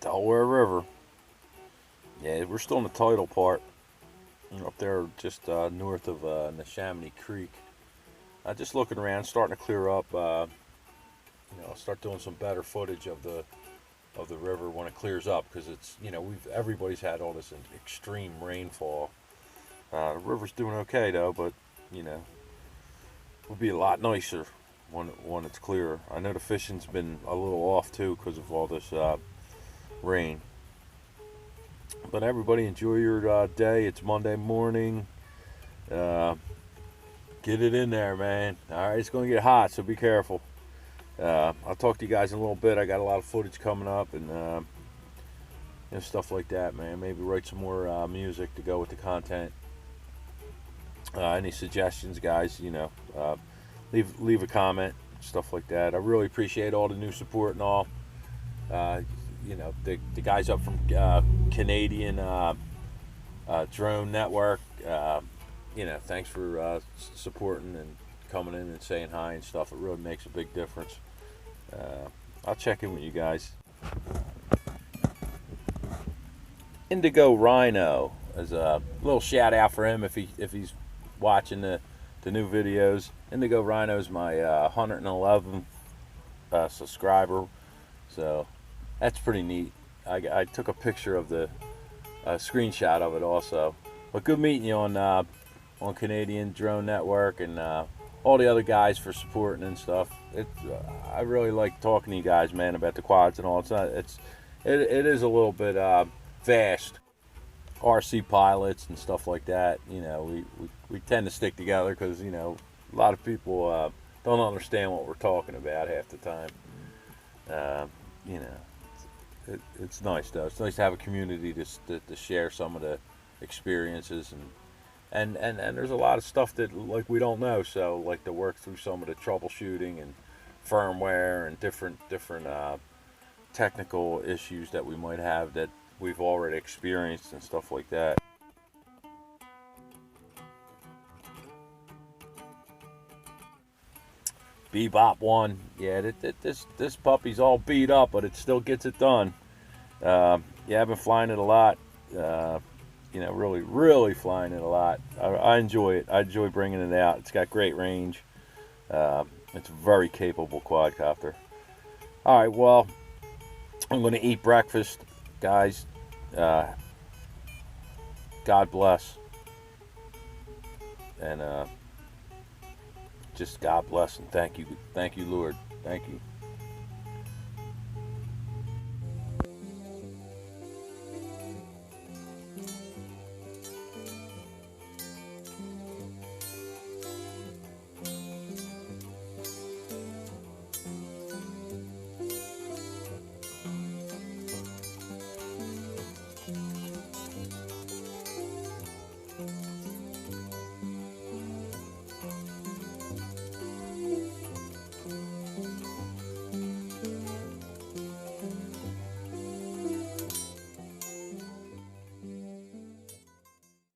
Delaware River. Yeah, we're still in the tidal part. Up there just north of Neshaminy Creek. Just looking around, starting to clear up. I'll start doing some better footage of the river when it clears up, because it's, everybody's had all this extreme rainfall. The river's doing okay though, but it would be a lot nicer when it's clearer. I know the fishing's been a little off too because of all this rain. But everybody, enjoy your day. It's Monday morning. Get it in there, man. All right, it's going to get hot, so be careful. I'll talk to you guys in a little bit. I got a lot of footage coming up and stuff like that, man. Maybe write some more music to go with the content. Any suggestions, guys? Leave a comment, stuff like that. I really appreciate all the new support and all. The guys up from Canadian Drone Network. Thanks for supporting and coming in and saying hi and stuff. It really makes a big difference. I'll check in with you guys. Indigo Rhino, as a little shout out for him if he's watching the new videos. Indigo Rhino is my 111th subscriber, so that's pretty neat. I took a picture of the screenshot of it also. But good meeting you on Canadian Drone Network, and all the other guys for supporting and stuff. I really like talking to you guys, man, about the quads and all. It is a little bit vast. RC pilots and stuff like that. We tend to stick together because a lot of people don't understand what we're talking about half the time. It's nice though. It's nice to have a community to share some of the experiences, and there's a lot of stuff that we don't know, so like to work through some of the troubleshooting and firmware and different technical issues that we might have that we've already experienced and stuff like that. Bebop 1, yeah, this puppy's all beat up, but it still gets it done. I've been flying it a lot. Really flying it a lot. I enjoy it. I enjoy bringing it out. It's got great range. It's a very capable quadcopter. All right, well, I'm going to eat breakfast, guys. God bless. And just God bless and thank you, Lord. Thank you.